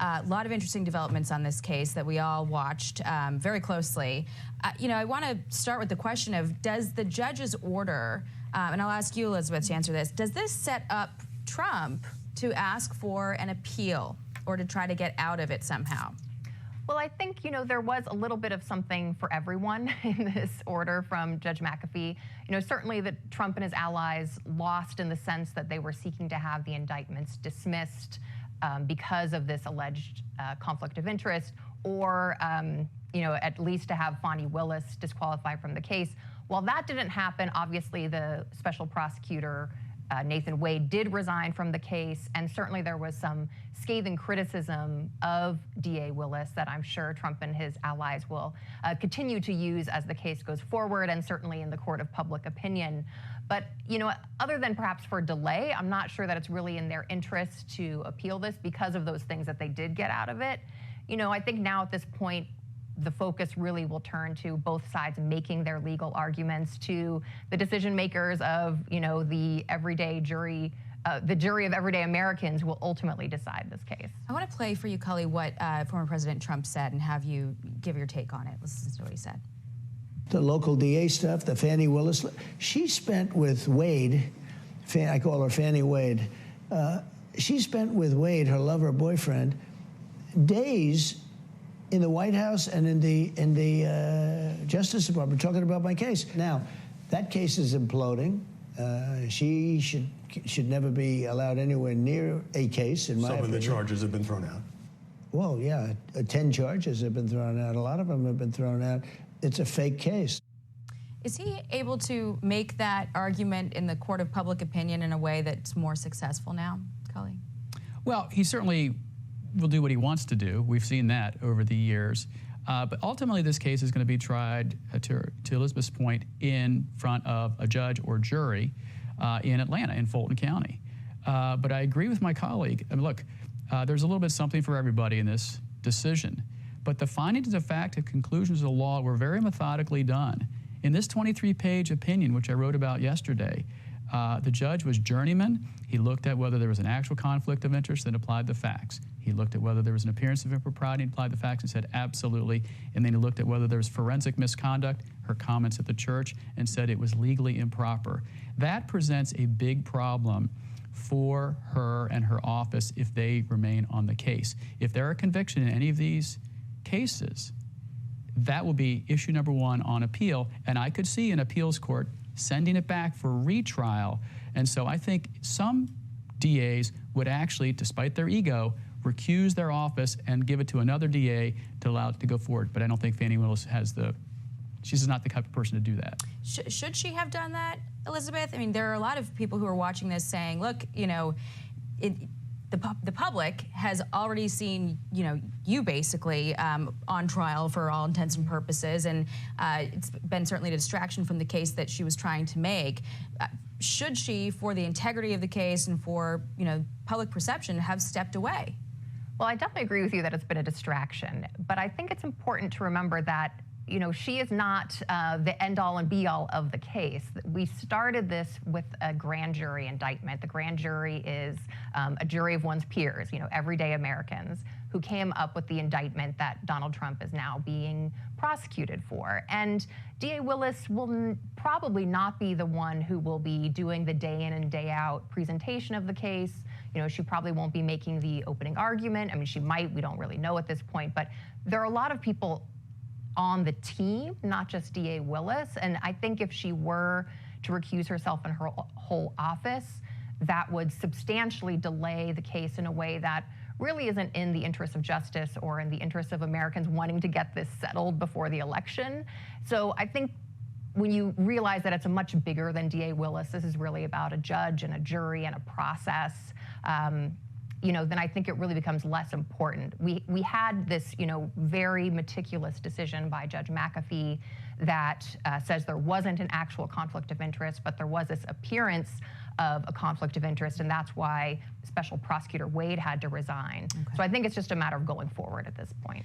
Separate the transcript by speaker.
Speaker 1: A lot of interesting developments on this case that we all watched very closely. I want to start with the question of, does the judge's order, and I'll ask you, Elizabeth, to answer this, does this set up Trump to ask for an appeal or to try to get out of it somehow?
Speaker 2: Well, I think, there was a little bit of something for everyone in this order from Judge McAfee. Certainly that Trump and his allies lost in the sense that they were seeking to have the indictments dismissed because of this alleged conflict of interest, or, at least to have Fani Willis disqualified from the case. While that didn't happen, obviously the special prosecutor, Nathan Wade, did resign from the case, and certainly there was some scathing criticism of DA Willis that I'm sure Trump and his allies will continue to use as the case goes forward, and certainly in the court of public opinion. But, other than perhaps for delay, I'm not sure that it's really in their interest to appeal this because of those things that they did get out of it. I think now at this point, the focus really will turn to both sides making their legal arguments, to the decision makers of, the everyday jury, the jury of everyday Americans who will ultimately decide this case.
Speaker 1: I want to play for you, Cully, what former President Trump said and have you give your take on it. Listen to what he said.
Speaker 3: The local DA stuff, the Fani Willis, she spent with Wade, I call her Fannie Wade, she spent with Wade, her lover, boyfriend, days in the White House and in the Justice Department talking about my case. Now, that case is imploding. She should never be allowed anywhere near a case, in my opinion.
Speaker 4: Some of the charges have been thrown out.
Speaker 3: Well, yeah, 10 charges have been thrown out. A lot of them have been thrown out. It's a fake case.
Speaker 1: Is he able to make that argument in the court of public opinion in a way that's more successful now, Cully?
Speaker 5: Well, he certainly will do what he wants to do. We've seen that over the years. But ultimately, this case is going to be tried, to Elizabeth's point, in front of a judge or jury in Atlanta, in Fulton County. But I agree with my colleague. I mean, look, there's a little bit something for everybody in this decision. But the findings of fact and conclusions of the law were very methodically done. In this 23-page opinion, which I wrote about yesterday, the judge was journeyman. He looked at whether there was an actual conflict of interest and applied the facts. He looked at whether there was an appearance of impropriety and applied the facts and said absolutely. And then he looked at whether there was forensic misconduct, her comments at the church, and said it was legally improper. That presents a big problem for her and her office if they remain on the case. If there are convictions in any of these cases, that will be issue number one on appeal. And I could see an appeals court sending it back for retrial. And so I think some DAs would actually, despite their ego, recuse their office and give it to another DA to allow it to go forward. But I don't think Fani Willis has she's not the type of person to do that.
Speaker 1: Should she have done that, Elizabeth? I mean, there are a lot of people who are watching this saying, look, the public has already seen, you basically on trial for all intents and purposes, and it's been certainly a distraction from the case that she was trying to make. Should she, for the integrity of the case and for, public perception, have stepped away?
Speaker 2: Well, I definitely agree with you that it's been a distraction, but I think it's important to remember that she is not the end-all and be-all of the case. We started this with a grand jury indictment. The grand jury is a jury of one's peers, everyday Americans, who came up with the indictment that Donald Trump is now being prosecuted for. And DA Willis will probably not be the one who will be doing the day in and day out presentation of the case. She probably won't be making the opening argument. I mean, she might, we don't really know at this point, but there are a lot of people on the team, not just DA Willis. And I think if she were to recuse herself and her whole office, that would substantially delay the case in a way that really isn't in the interest of justice or in the interest of Americans wanting to get this settled before the election. So I think when you realize that it's much bigger than DA Willis, this is really about a judge and a jury and a process, then I think it really becomes less important. We had this, very meticulous decision by Judge McAfee that says there wasn't an actual conflict of interest, but there was this appearance of a conflict of interest, and that's why Special Prosecutor Wade had to resign. Okay. So I think it's just a matter of going forward at this point.